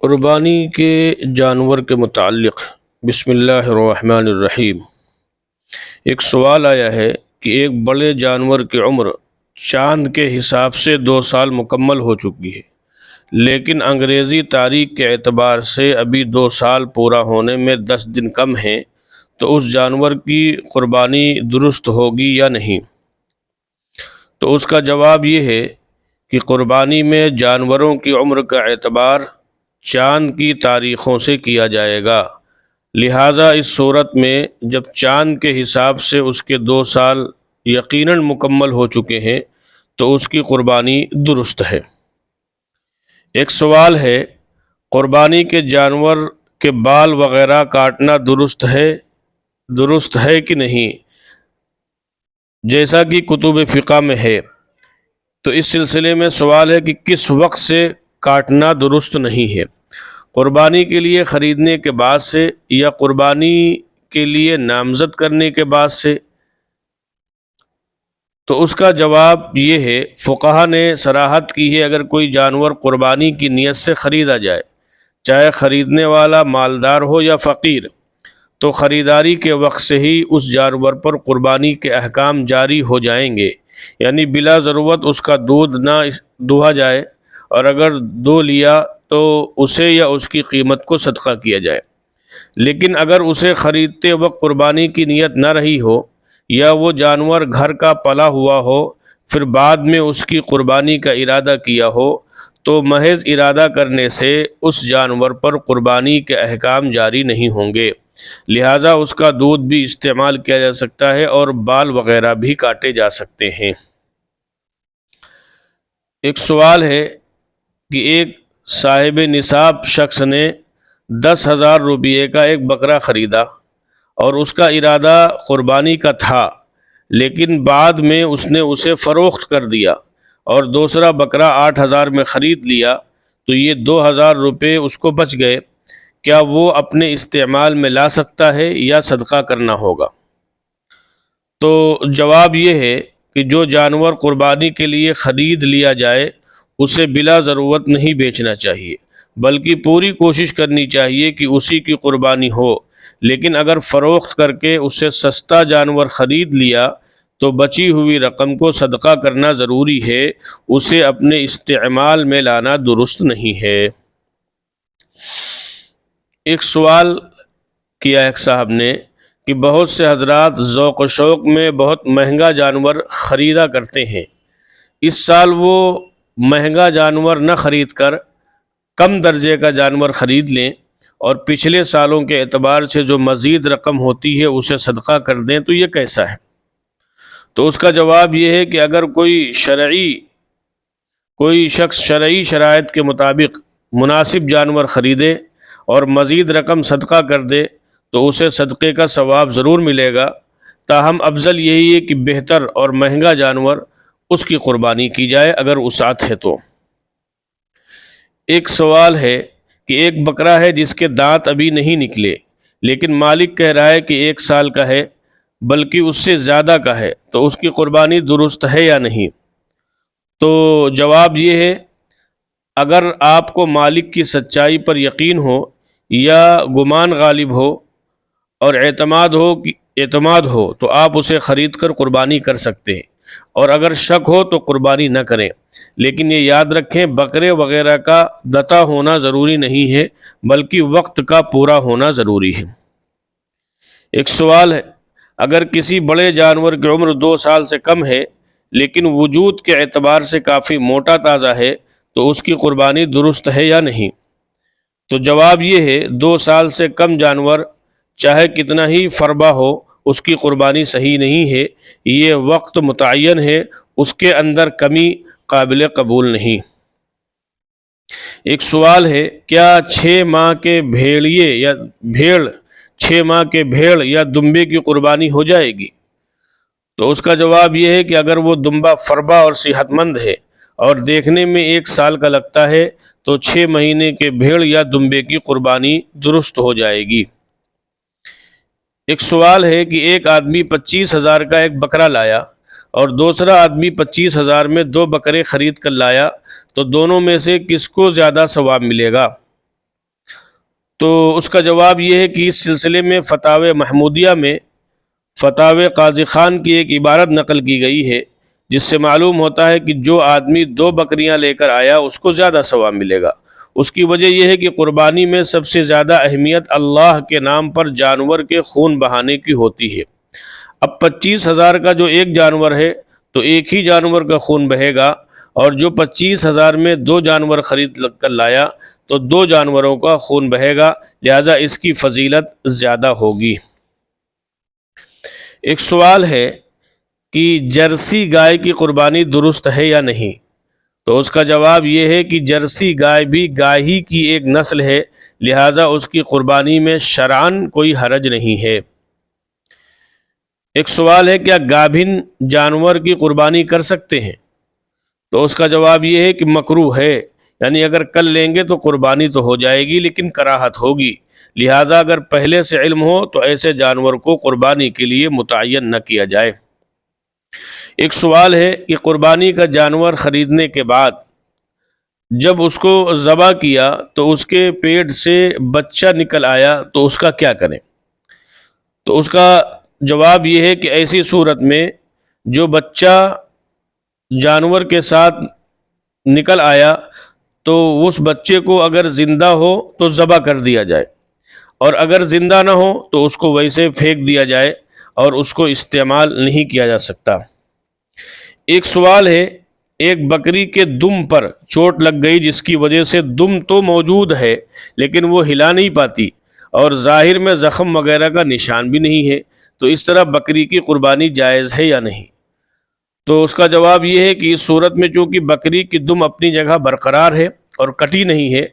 قربانی کے جانور کے متعلق بسم اللہ الرحمن الرحیم ایک سوال آیا ہے کہ ایک بڑے جانور کی عمر چاند کے حساب سے 2 سال مکمل ہو چکی ہے، لیکن انگریزی تاریخ کے اعتبار سے ابھی 2 سال پورا ہونے میں 10 دن کم ہیں، تو اس جانور کی قربانی درست ہوگی یا نہیں؟ تو اس کا جواب یہ ہے کہ قربانی میں جانوروں کی عمر کا اعتبار چاند کی تاریخوں سے کیا جائے گا، لہٰذا اس صورت میں جب چاند کے حساب سے اس کے 2 سال یقیناً مکمل ہو چکے ہیں تو اس کی قربانی درست ہے۔ ایک سوال ہے، قربانی کے جانور کے بال وغیرہ کاٹنا درست ہے کہ نہیں؟ جیسا کہ کتب فقہ میں ہے، تو اس سلسلے میں سوال ہے کہ کس وقت سے کاٹنا درست نہیں ہے، قربانی کے لیے خریدنے کے بعد سے یا قربانی کے لیے نامزد کرنے کے بعد سے؟ تو اس کا جواب یہ ہے، فقہا نے صراحت کی ہے اگر کوئی جانور قربانی کی نیت سے خریدا جائے، چاہے خریدنے والا مالدار ہو یا فقیر، تو خریداری کے وقت سے ہی اس جانور پر قربانی کے احکام جاری ہو جائیں گے، یعنی بلا ضرورت اس کا دودھ نہ دوہا جائے، اور اگر دو لیا تو اسے یا اس کی قیمت کو صدقہ کیا جائے۔ لیکن اگر اسے خریدتے وقت قربانی کی نیت نہ رہی ہو یا وہ جانور گھر کا پلا ہوا ہو، پھر بعد میں اس کی قربانی کا ارادہ کیا ہو، تو محض ارادہ کرنے سے اس جانور پر قربانی کے احکام جاری نہیں ہوں گے، لہٰذا اس کا دودھ بھی استعمال کیا جا سکتا ہے اور بال وغیرہ بھی کاٹے جا سکتے ہیں۔ ایک سوال ہے کہ ایک صاحب نصاب شخص نے 10,000 روپے کا ایک بکرا خریدا اور اس کا ارادہ قربانی کا تھا، لیکن بعد میں اس نے اسے فروخت کر دیا اور دوسرا بکرا 8,000 میں خرید لیا، تو یہ 2,000 روپے اس کو بچ گئے، کیا وہ اپنے استعمال میں لا سکتا ہے یا صدقہ کرنا ہوگا؟ تو جواب یہ ہے کہ جو جانور قربانی کے لیے خرید لیا جائے اسے بلا ضرورت نہیں بیچنا چاہیے، بلکہ پوری کوشش کرنی چاہیے کہ اسی کی قربانی ہو، لیکن اگر فروخت کر کے اسے سستا جانور خرید لیا تو بچی ہوئی رقم کو صدقہ کرنا ضروری ہے، اسے اپنے استعمال میں لانا درست نہیں ہے۔ ایک سوال کیا ایک صاحب نے کہ بہت سے حضرات ذوق و شوق میں بہت مہنگا جانور خریدا کرتے ہیں، اس سال وہ مہنگا جانور نہ خرید کر کم درجے کا جانور خرید لیں اور پچھلے سالوں کے اعتبار سے جو مزید رقم ہوتی ہے اسے صدقہ کر دیں، تو یہ کیسا ہے؟ تو اس کا جواب یہ ہے کہ اگر کوئی شخص شرعی شرائط کے مطابق مناسب جانور خریدے اور مزید رقم صدقہ کر دے تو اسے صدقے کا ثواب ضرور ملے گا، تاہم افضل یہی ہے کہ بہتر اور مہنگا جانور اس کی قربانی کی جائے اگر وسعت ہے تو۔ ایک سوال ہے کہ ایک بکرا ہے جس کے دانت ابھی نہیں نکلے، لیکن مالک کہہ رہا ہے کہ 1 سال کا ہے بلکہ اس سے زیادہ کا ہے، تو اس کی قربانی درست ہے یا نہیں؟ تو جواب یہ ہے، اگر آپ کو مالک کی سچائی پر یقین ہو یا گمان غالب ہو اور اعتماد ہو تو آپ اسے خرید کر قربانی کر سکتے ہیں، اور اگر شک ہو تو قربانی نہ کریں، لیکن یہ یاد رکھیں بکرے وغیرہ کا دتا ہونا ضروری نہیں ہے بلکہ وقت کا پورا ہونا ضروری ہے۔ ایک سوال ہے، اگر کسی بڑے جانور کی عمر 2 سال سے کم ہے لیکن وجود کے اعتبار سے کافی موٹا تازہ ہے تو اس کی قربانی درست ہے یا نہیں؟ تو جواب یہ ہے، 2 سال سے کم جانور چاہے کتنا ہی فربا ہو اس کی قربانی صحیح نہیں ہے، یہ وقت متعین ہے، اس کے اندر کمی قابل قبول نہیں۔ ایک سوال ہے، کیا 6 ماہ کے بھیڑ یا دمبے کی قربانی ہو جائے گی؟ تو اس کا جواب یہ ہے کہ اگر وہ دمبا فربا اور صحت مند ہے اور دیکھنے میں 1 سال کا لگتا ہے تو 6 مہینے کے بھیڑ یا دمبے کی قربانی درست ہو جائے گی۔ ایک سوال ہے کہ ایک آدمی 25,000 کا ایک بکرا لایا اور دوسرا آدمی 25,000 میں 2 بکرے خرید کر لایا، تو دونوں میں سے کس کو زیادہ ثواب ملے گا؟ تو اس کا جواب یہ ہے کہ اس سلسلے میں فتاوی محمودیہ میں فتاوی قاضی خان کی ایک عبارت نقل کی گئی ہے، جس سے معلوم ہوتا ہے کہ جو آدمی 2 بکریاں لے کر آیا اس کو زیادہ ثواب ملے گا۔ اس کی وجہ یہ ہے کہ قربانی میں سب سے زیادہ اہمیت اللہ کے نام پر جانور کے خون بہانے کی ہوتی ہے۔ اب 25,000 کا جو ایک جانور ہے تو ایک ہی جانور کا خون بہے گا، اور جو 25,000 میں 2 جانور خرید کر لایا تو 2 جانوروں کا خون بہے گا، لہذا اس کی فضیلت زیادہ ہوگی۔ ایک سوال ہے کہ جرسی گائے کی قربانی درست ہے یا نہیں؟ تو اس کا جواب یہ ہے کہ جرسی گائے بھی گاہی کی ایک نسل ہے، لہٰذا اس کی قربانی میں شرعاً کوئی حرج نہیں ہے۔ ایک سوال ہے کیا گابھن جانور کی قربانی کر سکتے ہیں؟ تو اس کا جواب یہ ہے کہ مکروہ ہے، یعنی اگر کل لیں گے تو قربانی تو ہو جائے گی لیکن کراہت ہوگی، لہٰذا اگر پہلے سے علم ہو تو ایسے جانور کو قربانی کے لیے متعین نہ کیا جائے۔ ایک سوال ہے کہ قربانی کا جانور خریدنے کے بعد جب اس کو ذبح کیا تو اس کے پیٹ سے بچہ نکل آیا تو اس کا کیا کریں؟ تو اس کا جواب یہ ہے کہ ایسی صورت میں جو بچہ جانور کے ساتھ نکل آیا تو اس بچے کو اگر زندہ ہو تو ذبح کر دیا جائے، اور اگر زندہ نہ ہو تو اس کو ویسے پھینک دیا جائے اور اس کو استعمال نہیں کیا جا سکتا۔ ایک سوال ہے، ایک بکری کے دم پر چوٹ لگ گئی جس کی وجہ سے دم تو موجود ہے لیکن وہ ہلا نہیں پاتی اور ظاہر میں زخم وغیرہ کا نشان بھی نہیں ہے، تو اس طرح بکری کی قربانی جائز ہے یا نہیں؟ تو اس کا جواب یہ ہے کہ اس صورت میں چونکہ بکری کی دم اپنی جگہ برقرار ہے اور کٹی نہیں ہے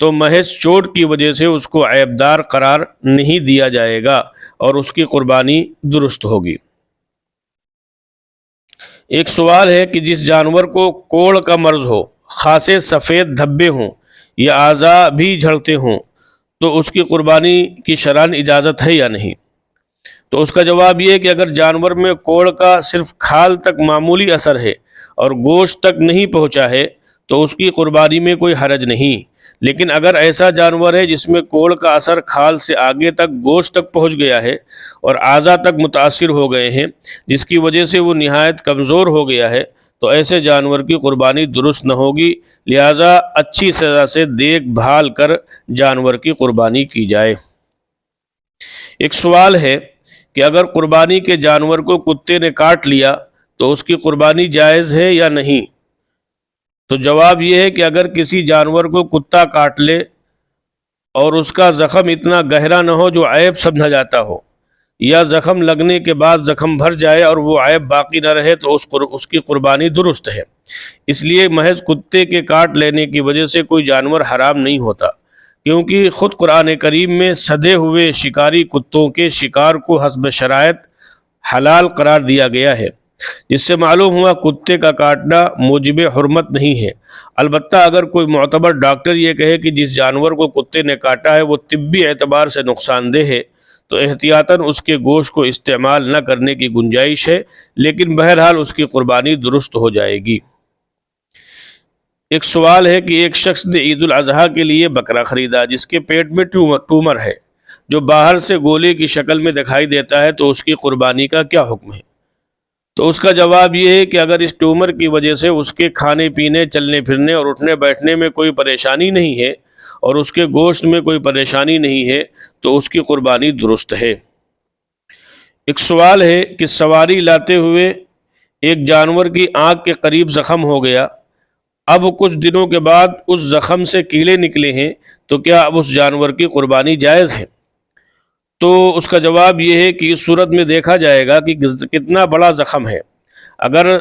تو محض چوٹ کی وجہ سے اس کو عیبدار قرار نہیں دیا جائے گا اور اس کی قربانی درست ہوگی۔ ایک سوال ہے کہ جس جانور کو کوڑ کا مرض ہو، خاصے سفید دھبے ہوں یا اعضاء بھی جھڑتے ہوں تو اس کی قربانی کی شرعاً اجازت ہے یا نہیں؟ تو اس کا جواب یہ ہے کہ اگر جانور میں کوڑ کا صرف کھال تک معمولی اثر ہے اور گوشت تک نہیں پہنچا ہے تو اس کی قربانی میں کوئی حرج نہیں، لیکن اگر ایسا جانور ہے جس میں کوڑ کا اثر کھال سے آگے تک گوشت تک پہنچ گیا ہے اور اعضاء تک متاثر ہو گئے ہیں جس کی وجہ سے وہ نہایت کمزور ہو گیا ہے تو ایسے جانور کی قربانی درست نہ ہوگی، لہٰذا اچھی طرح سے دیکھ بھال کر جانور کی قربانی کی جائے۔ ایک سوال ہے کہ اگر قربانی کے جانور کو کتے نے کاٹ لیا تو اس کی قربانی جائز ہے یا نہیں؟ تو جواب یہ ہے کہ اگر کسی جانور کو کتا کاٹ لے اور اس کا زخم اتنا گہرا نہ ہو جو عیب سمجھا جاتا ہو، یا زخم لگنے کے بعد زخم بھر جائے اور وہ عیب باقی نہ رہے تو اس کی قربانی درست ہے۔ اس لیے محض کتے کے کاٹ لینے کی وجہ سے کوئی جانور حرام نہیں ہوتا، کیونکہ خود قرآن کریم میں سدے ہوئے شکاری کتوں کے شکار کو حسب شرائط حلال قرار دیا گیا ہے، جس سے معلوم ہوا کتے کا کاٹنا موجب حرمت نہیں ہے۔ البتہ اگر کوئی معتبر ڈاکٹر یہ کہے کہ جس جانور کو کتے نے کاٹا ہے وہ طبی اعتبار سے نقصان دہ ہے تو احتیاطاً اس کے گوشت کو استعمال نہ کرنے کی گنجائش ہے، لیکن بہرحال اس کی قربانی درست ہو جائے گی۔ ایک سوال ہے کہ ایک شخص نے عید الاضحیٰ کے لیے بکرا خریدا جس کے پیٹ میں ٹیومر ہے جو باہر سے گولے کی شکل میں دکھائی دیتا ہے، تو اس کی قربانی کا کیا حکم ہے؟ تو اس کا جواب یہ ہے کہ اگر اس ٹیومر کی وجہ سے اس کے کھانے پینے، چلنے پھرنے اور اٹھنے بیٹھنے میں کوئی پریشانی نہیں ہے اور اس کے گوشت میں کوئی پریشانی نہیں ہے تو اس کی قربانی درست ہے۔ ایک سوال ہے کہ سواری لاتے ہوئے ایک جانور کی آنکھ کے قریب زخم ہو گیا، اب کچھ دنوں کے بعد اس زخم سے کیڑے نکلے ہیں تو کیا اب اس جانور کی قربانی جائز ہے؟ تو اس کا جواب یہ ہے کہ اس صورت میں دیکھا جائے گا کہ کتنا بڑا زخم ہے۔ اگر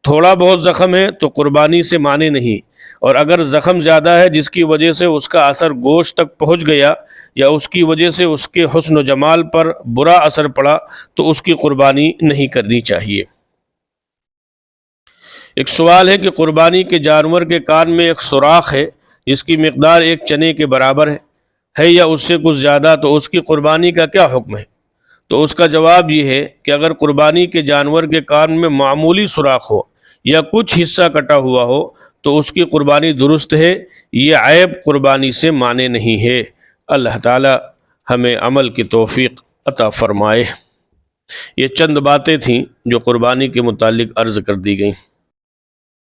تھوڑا بہت زخم ہے تو قربانی سے مانے نہیں، اور اگر زخم زیادہ ہے جس کی وجہ سے اس کا اثر گوشت تک پہنچ گیا یا اس کی وجہ سے اس کے حسن و جمال پر برا اثر پڑا تو اس کی قربانی نہیں کرنی چاہیے۔ ایک سوال ہے کہ قربانی کے جانور کے کان میں ایک سوراخ ہے جس کی مقدار ایک چنے کے برابر ہے یا اس سے کچھ زیادہ، تو اس کی قربانی کا کیا حکم ہے؟ تو اس کا جواب یہ ہے کہ اگر قربانی کے جانور کے کان میں معمولی سوراخ ہو یا کچھ حصہ کٹا ہوا ہو تو اس کی قربانی درست ہے، یہ عیب قربانی سے مانے نہیں ہے۔ اللہ تعالی ہمیں عمل کی توفیق عطا فرمائے۔ یہ چند باتیں تھیں جو قربانی کے متعلق عرض کر دی گئیں۔